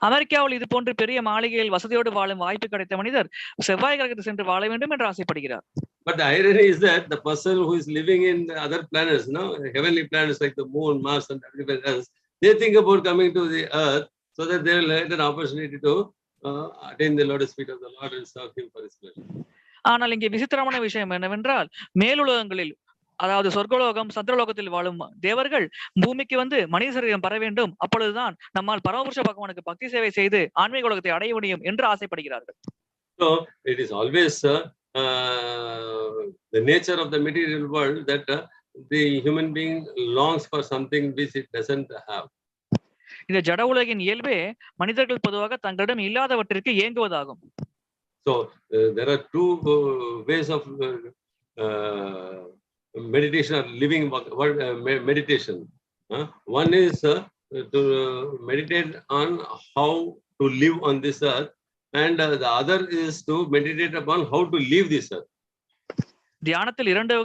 Speaker 3: அமெரிக்காவில் இது போன்ற பெரிய மாளிகையில் வசதியோடு வாழும் வாய்ப்பு கிடைத்த மனிதர் செவ்வாய் கிரகத்தில் சென்று வாழ வேண்டும் என்று ஆசைப்படுகிறார்.
Speaker 2: But the irony is that the person who is living in the other planets, heavenly planets like the moon, Mars, and everywhere else, they think about coming to the earth so that they will get an opportunity to attain the lotus feet of the Lord and serve Him for His pleasure.
Speaker 3: ஆனால் இங்கே விசித்திரமான விஷயம் என்னவென்றால், மேலுலகங்களில் அதாவது சொர்க்கலோகம், சந்திரலோகத்தில் வாழும் தேவர்கள் பூமிக்கு வந்து மனித சரீரம் பெற வேண்டும், அப்பொழுதுதான் நம்மால் பரமபுருஷ பகவானுக்கு பக்தி சேவை செய்து ஆன்மீக உலகத்தை அடைய முடியும் என்று ஆசைப்படுகிறார்கள்.
Speaker 2: So it is always the nature of the material world that the human being longs for something which it doesn't have.
Speaker 3: இந்த ஜட உலகின் இயல்பே மனிதர்கள் பொதுவாக தங்களிடம் இல்லாதவற்றிற்கு ஏங்குவதாகும்.
Speaker 2: So there are 2 ways of meditation or living meditation. One is to meditate on how to live on this earth, and the other is to meditate upon how to leave this earth.
Speaker 3: தியானத்தில் 2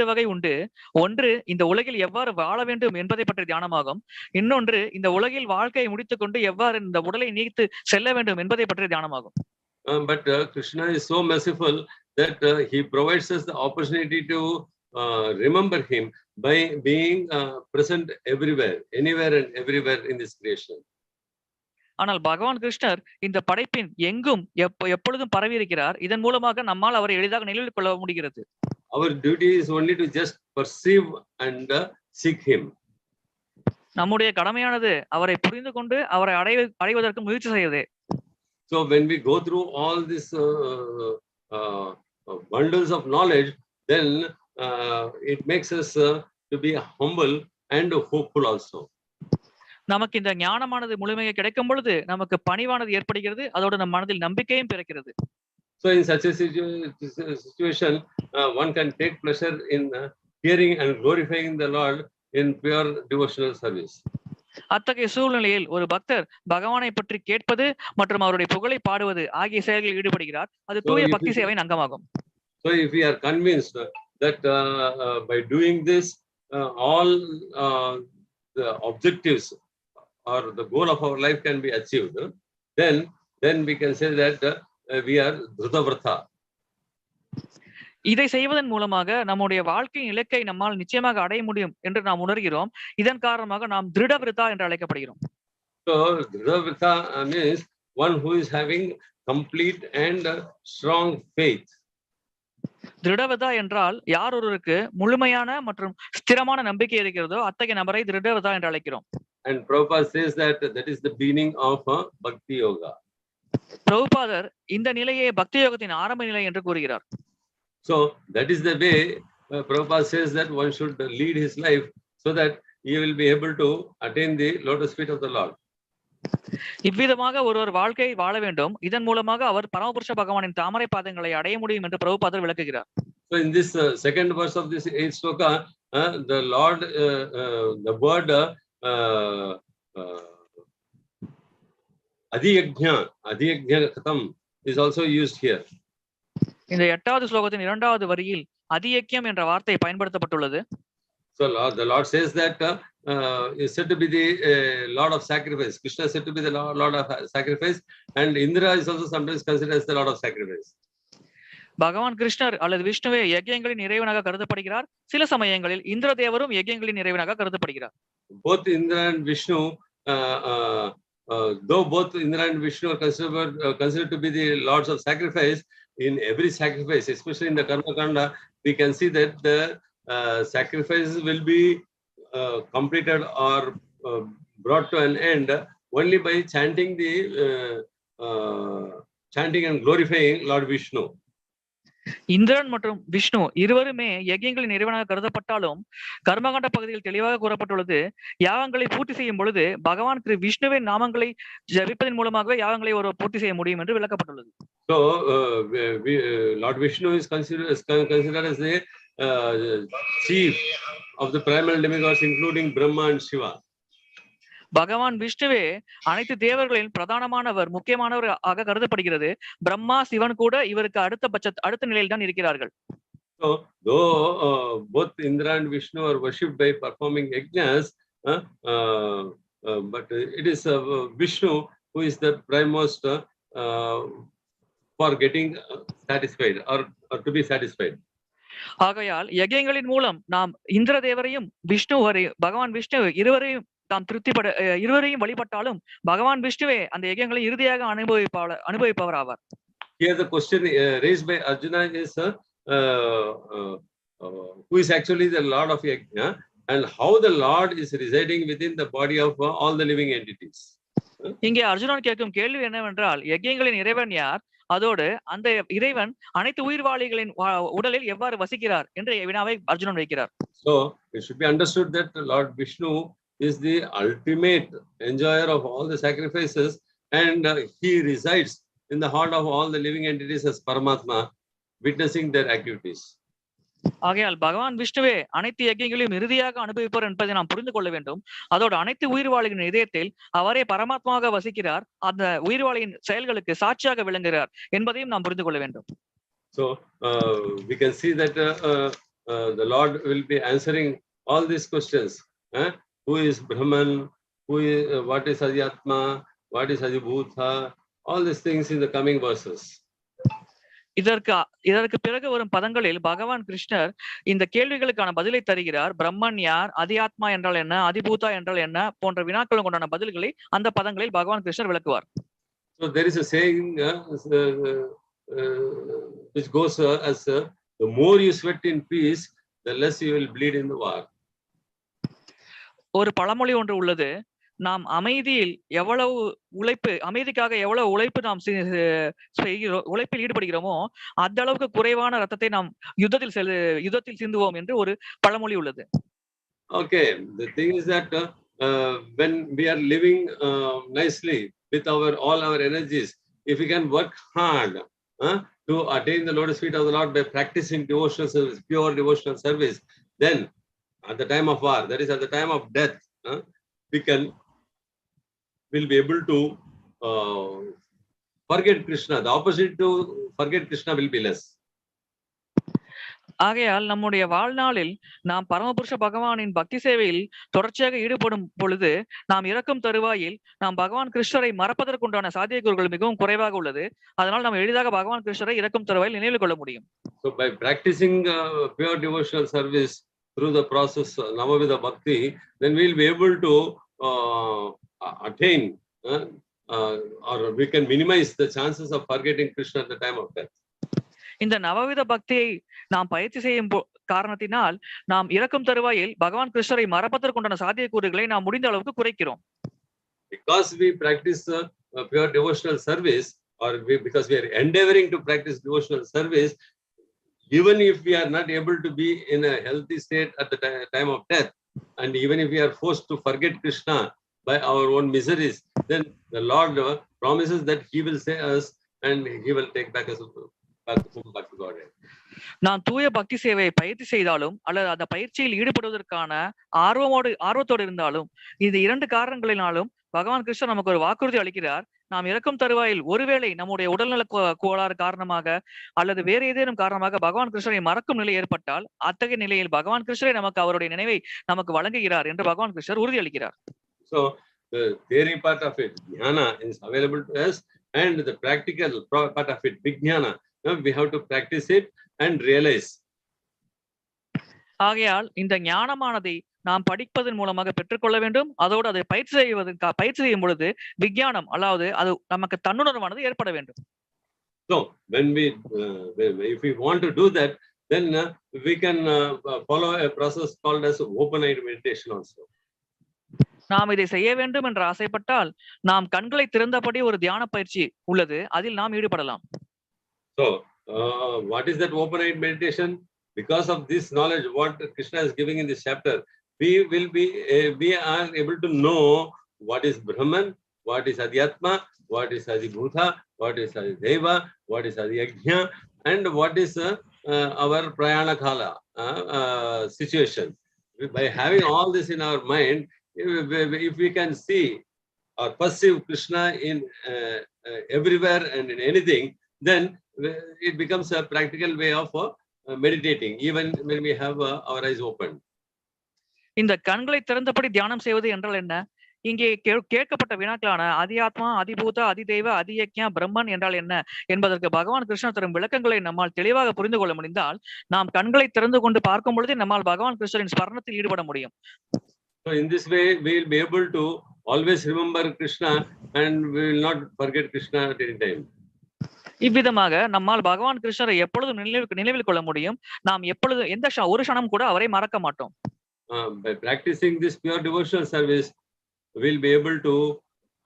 Speaker 3: வகை உண்டு. ஒன்று இந்த உலகில் எவ்வாறு வாழ வேண்டும் என்பதை பற்றிய தியானமாகும். இன்னொன்று இந்த உலகில் வாழ்க்கையை முடித்துக் கொண்டு எவ்வாறு இந்த உடலை நீத்து செல்ல வேண்டும் என்பதை பற்றிய தியானமாகும்.
Speaker 2: But Krishna is so merciful that he provides us the opportunity to remember him by being present everywhere, anywhere and everywhere in this creation.
Speaker 3: ஆனால் பகவான் கிருஷ்ணர் இந்த படைப்பின் எங்கும் எப்பொழுதும் பரவி இருக்கிறார். இதன் மூலமாக நம்மால் அவரை எளிதாக நினைவில் கொள்ள முடிகிறது.
Speaker 2: Our duty is only to just perceive and seek him.
Speaker 3: நம்முடைய கடமையானது அவரை புரிந்து கொண்டு அவரை அடைவதற்கு முயற்சி செய்வதே.
Speaker 2: So when we go through all this bundles of knowledge, then it makes us to be humble and hopeful also.
Speaker 3: நமக்கு இந்த ஞானமானது முழுமையாக கிடைக்கும் பொழுது நமக்கு பணிவானது ஏற்படுகிறது, அதோடு நம் மனதில் நம்பிக்கையும் பிறக்கிறது.
Speaker 2: So in such a situation, one can take pleasure in hearing and glorifying the Lord in pure devotional service.
Speaker 3: அத்தகைய சூழ்நிலையில் ஒரு பக்தர் பகவானை பற்றி கேட்பது மற்றும் அவருடைய புகழை பாடுவது ஆகிய செயல்களில் ஈடுபடுகிறார். அது தூய பக்தி சேவையின் அங்கமாகும்.
Speaker 2: So if we are convinced that by doing this all the objectives or the goal of our life can be achieved, then we can say that we are Dhruta.
Speaker 3: இதை செய்வதன் மூலமாக நம்முடைய வாழ்க்கையின் இலக்கை நம்மால் நிச்சயமாக அடைய முடியும் என்று நாம் உணர்கிறோம். இதன் காரணமாக நாம் திருடவிருத்தா என்று அழைக்கப்படுகிறோம்.
Speaker 2: So Dhruta means one who is having complete and strong faith.
Speaker 3: திருடவிருத்தா என்றால் யார் ஒருவருக்கு முழுமையான மற்றும் ஸ்திரமான நம்பிக்கை இருக்கிறதோ அத்தகைய நபரை திருடவிருத்தா என்று அழைக்கிறோம்.
Speaker 2: And Prabhupada says that is the beginning of Bhakti Yoga.
Speaker 3: பிரபுபாதர் இந்த நிலையை பக்தி யோகத்தின் ஆரம்ப நிலை என்று கூறுகிறார்.
Speaker 2: So that is the way Prabhupada says that one should lead his life so that he will be able to attain the lotus feet of the Lord.
Speaker 3: இவ்விதமாக ஒருவர் வாழ்க்கையை வாழ வேண்டும். இதன் மூலமாக அவர் பரமபுருஷ பகவானின் தாமரை பாதங்களை அடைய முடியும் என்று பிரபுபாதர் விளக்குகிறார்.
Speaker 2: So in this second verse of this 8th sloka, the Lord, the word adhiyajñam is also used here.
Speaker 3: இந்த 8வது ஸ்லோகத்தின் 2வது வரியில் அதியக்கியம் என்ற வார்த்தை பயன்படுத்தப்பட்டுள்ளது.
Speaker 2: So the Lord says that is said to be the Lord of sacrifice. Krishna is said to be the Lord of sacrifice, and Indra is also sometimes considered as the Lord of sacrifice.
Speaker 3: பகவான் கிருஷ்ணர் அல்லது விஷ்ணுவே யஜ்ஞங்களின் இறைவனாக கருதப்படுகிறார். சில சமயங்களில் இந்திர தேவரும் யஜ்ஞங்களின் இறைவனாக கருதப்படுகிறார்.
Speaker 2: Both Indra and Vishnu, though both Indra and Vishnu are considered to be the lords of sacrifice, in every sacrifice, especially in the Karma Kanda, we can see that the sacrifices will be completed or brought to an end only by chanting and glorifying Lord Vishnu.
Speaker 3: Indiran மற்றும் விஷ்ணு இருவருமே யஜ்ஞங்களின் இறைவனாக கருதப்பட்டாலும் கர்மகாண்ட பகுதியில் தெளிவாக கூறப்பட்டுள்ளது, யாகங்களை பூர்த்தி செய்யும் பொழுது பகவான் திரு விஷ்ணுவின் நாமங்களை ஜபிப்பதன் மூலமாகவே யாகங்களை ஒரு பூர்த்தி செய்ய முடியும் என்று விளக்கப்பட்டுள்ளது.
Speaker 2: So Lord Vishnu is considered as the chief of the primal demigods, including Brahma and Shiva.
Speaker 3: பகவான் விஷ்ணுவே அனைத்து தேவர்களின் பிரதானமானவர், முக்கியமானவர் ஆக கருதப்படுகிறது. பிரம்மா சிவன் கூட இவருக்கு அடுத்த நிலையில் தான் இருக்கிறார்கள்.
Speaker 2: So though both Indra and Vishnu are worshipped by performing yajnas, but it is Vishnu who is the primemost for getting satisfied or to be satisfied.
Speaker 3: ஆகையால் யஜ்ஞங்களின் மூலம் நாம் இந்திர தேவரையும் பகவான் விஷ்ணு இருவரையும் வழிபட்டாலும் பகவான் விஷ்ணுவே அந்த யஜ்ஞங்களை இறுதியாக அனுபவிப்பவர் ஆவார்.
Speaker 2: Here the question raised by Arjuna is who is actually the Lord of Yajna and how the Lord is residing within the body of all the living entities.
Speaker 3: இங்கே அர்ஜுனன் கேட்கும் கேள்வி என்னவென்றால் யஜ்ஞங்களின் இறைவன் யார், அதோடு அந்த இறைவன் அனைத்து உயிர்வாளிகளின் உடலில் எவ்வாறு வசிக்கிறார் என்ற வினாவை அர்ஜுனன் வைக்கிறார்.
Speaker 2: So it should be understood that Lord Vishnu is the ultimate enjoyer of all the sacrifices, and he resides in the heart of all the living entities as Paramatma, witnessing their activities.
Speaker 3: ஆகையால் பகவான் விஷ்ணுவே அனைத்து யஜ்ஞங்களையும் இறுதியாக அனுபவிப்பார் என்பதை நாம் புரிந்து கொள்ள வேண்டும். அதோடு அனைத்து உயிர்வாளிகளின் இதயத்தில் அவரே பரமாத்மாவாக வசிக்கிறார், அந்த உயிர்வாளியின் செயல்களுக்கு சாட்சியாக விளங்குகிறார் என்பதையும் நாம் புரிந்து கொள்ள வேண்டும்.
Speaker 2: So we can see that the Lord will be answering all these questions. Who is Brahman? What is Adhyatma? What is Adhibhuta? All these things in the coming verses.
Speaker 3: இதற்கு பிறகு வரும் பதங்களில் பகவான் கிருஷ்ணர் இந்த கேள்விகளுக்கான பதிலை தருகிறார். பிரம்மன் யார், அதியாத்மா என்றால் என்ன, அதிபூதா என்றால் என்ன போன்ற வினாக்களும் கொண்டான பதில்களை அந்த பதங்களில் பகவான் கிருஷ்ணர் விளக்குவார்.
Speaker 2: So there is a saying which goes as the more you sweat in peace, the less you will bleed in the war.
Speaker 3: ஒரு பழமொழி ஒன்று உள்ளது, நாம் அமைதிக்காக எவ்வளவு உழைப்பு நாம் உழைப்பில் ஈடுபடுகிறோமோ அந்த அளவுக்கு குறைவான ரத்தத்தை நாம் யுத்தத்தில் சிந்துவோம் என்று ஒரு பழமொழி உள்ளது.
Speaker 2: Okay, the thing is that when we are living nicely with all our energies, if we can work hard to attain the lotus feet of the Lord by practicing devotional service, pure devotional service, then at the time of war, that is at the time of death, will be able to forget Krishna. The opposite to forget Krishna will be less.
Speaker 3: ஆகையால் நம்முடைய வாழ்நாளில் நாம் பரமபுருஷ பகவானின் பக்தி சேவையில் தொடர்ச்சியாக ஈடுபடும் பொழுது நாம் இறக்கும் தருவாயில் நாம் பகவான் கிருஷ்ணரை மறப்பதற்குண்டான சாத்தியக்கூறுகள் மிகவும் குறைவாக உள்ளது. அதனால் நாம் எளிதாக பகவான் கிருஷ்ணரை இறக்கும் தருவாயில் நினைவில் கொள்ள முடியும்.
Speaker 2: So by practicing pure devotional service through the process Navavida Bhakti, then we will be able to attain or we can minimize the chances of forgetting Krishna at the time of death.
Speaker 3: இந்த நவவித பக்தியை நாம் பயிற்சி செய்யும் காரணத்தினால் நாம் இறக்கும் தருவாயில் பகவான் கிருஷ்ணரை மறப்பதற்குண்டான சாத்தியக்கூறுகளை நாம் முடிந்த அளவுக்கு குறைக்கிறோம்.
Speaker 2: Because we practice pure devotional service, or because we are endeavoring to practice devotional service, even if we are not able to be in a healthy state at the time of death, and even if we are forced to forget Krishna by our own miseries, then the Lord promises that He will save us and He will take back us back to Godhead.
Speaker 3: நாம் தூய பக்தி சேவையை பயிற்சி செய்தாலும் அல்லது அந்த பயிற்சியில் ஈடுபடுவதற்கான ஆர்வத்தோடு இருந்தாலும் இந்த இரண்டு காரணங்களினாலும் பகவான் கிருஷ்ணர் நமக்கு ஒரு வாக்குறுதி அளிக்கிறார். நாம் இறக்கும் தருவாயில் ஒருவேளை நம்முடைய உடல்நல கோளாறு காரணமாக அல்லது வேறு ஏதேனும் காரணமாக பகவான் கிருஷ்ணரை மறக்கும் நிலை ஏற்பட்டால் அத்தகைய நிலையில் பகவான் கிருஷ்ணரை நமக்கு அவருடைய நினைவை நமக்கு வழங்குகிறார் என்று பகவான் கிருஷ்ணர் உறுதி அளிக்கிறார்.
Speaker 2: So the theory part of it, jnana, is available to us, and the practical part of it, vijnana, we have to practice it and realize.
Speaker 3: ஆகையால் இந்த ஞானமானதை நாம் படிப்பதன் மூலமாக பெற்றுக்கொள்ள வேண்டும். அதோடு அதை பயிற்சி செய்யும் பொழுது விஞ்ஞானம் அதாவது அது நமக்கு தன்னுணர்வானது ஏற்பட வேண்டும்.
Speaker 2: So when if we want to do that, then we can follow a process called as open-eyed meditation also.
Speaker 3: நாம் இதை செய்ய வேண்டும் என்று ஆசைப்பட்டால் நாம் கண்களை திறந்தபடி ஒரு தியான பயிற்சி உள்ளது, அதில் நாம் ஈடுபடலாம்.
Speaker 2: So what is that open-eyed meditation? Because of this knowledge what Krishna is giving in this chapter, we are able to know what is Brahman, what is Adhyatma, what is Adhibhuta, what is daiva, what is sādhiyajñam, and what is our prayāṇa-kāle situation. By having all this in our mind, if we can see or perceive Krishna in everywhere and in anything, then it becomes a practical way of meditating, even when we have our eyes open.
Speaker 3: இந்த கண்களை திறந்தபடி தியானம் செய்வது என்றால் என்ன? இங்கே கேட்கப்பட்ட வினாக்களான அதியாத்மா, அதிபூதா, அதிதெய்வ, அதியஜ்ஞா, பிரம்மன் என்றால் என்ன என்பதற்கு பகவான் கிருஷ்ணர் தரும் விளக்கங்களை நம்மால் தெளிவாக புரிந்து கொள்ள முடிந்தால் நாம் கண்களை திறந்து கொண்டு பார்க்கும் பொழுதே நம்மால் பகவான் கிருஷ்ணரின் ஸ்மரணத்தில் ஈடுபட முடியும்.
Speaker 2: So in this way we will be able to always remember Krishna and we will not forget Krishna at any time.
Speaker 3: இவ்விதமாக நம்மால் பகவான் கிருஷ்ணரை எப்பொழுதும் நினைவில் கொள்ள முடியும். நாம் எப்பொழுது ஒரு க்ஷணம் கூட அவரை மறக்க மாட்டோம்.
Speaker 2: By practicing this pure devotional service, we will be able to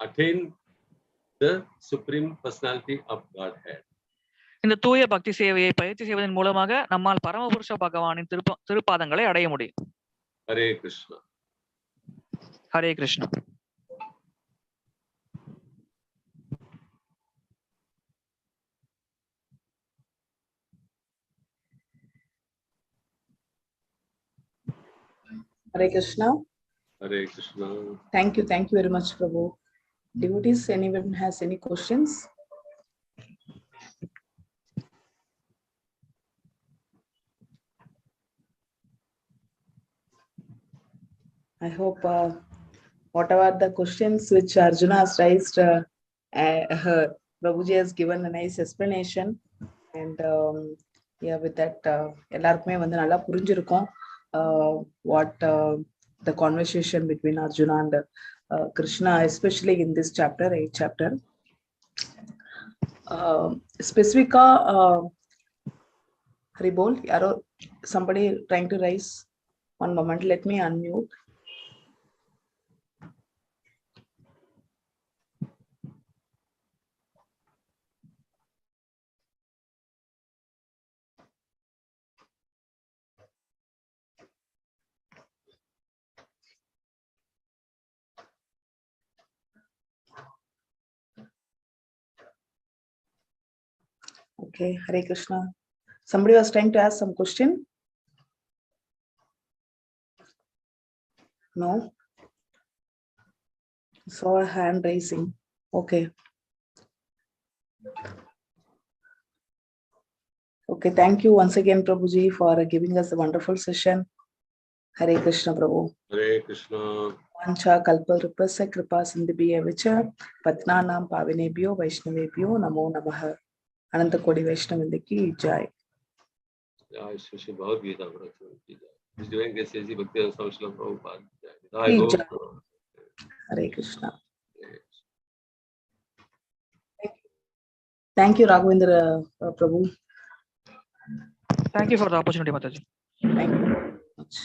Speaker 2: attain the Supreme Personality of Godhead.
Speaker 3: இந்த தூய பக்தி சேவையை பயிற்சி செய்வதன் மூலமாக நம்மால் பரமபுருஷ பகவானின் திருப்பாதங்களை அடைய முடியும்.
Speaker 2: Hare Krishna.
Speaker 3: Hare Krishna.
Speaker 1: Hare Krishna.
Speaker 2: Hare Krishna.
Speaker 1: Thank you very much, Prabhu. Devotees, anyone has any questions? I hope whatever the questions which Arjuna has raised, Prabhuji has given a nice explanation, and yeah, with that, எல்லாருக்குமே வந்து நல்லா புரிஞ்சிருக்கும் what the conversation between Arjuna and Krishna, especially in this chapter, 8th chapter. Specific Haribol, yaro somebody trying to raise. One moment, let me unmute. Okay, Hare Krishna. Somebody was trying to ask some question. No? Saw a hand raising. Okay. Okay, thank you once again, Prabhuji, for giving us a wonderful session. Hare Krishna, Prabhu.
Speaker 2: Hare Krishna.
Speaker 1: Vancha kalpalrupasya kripa sindhibhya vicha patnanam pavinebhyo vaishnavebhyo namo namaha. Ananta Kodi Vaishnavindra ki jai.
Speaker 2: Jai Shri Shri Bhagavad Gita. He's doing this as he Bhakti Samshala Prabhupada.
Speaker 1: Ki jai. Hare Krishna. Thank you, Raghavendra Prabhu.
Speaker 3: Thank you for the opportunity, Mataji.
Speaker 1: Thank you very much.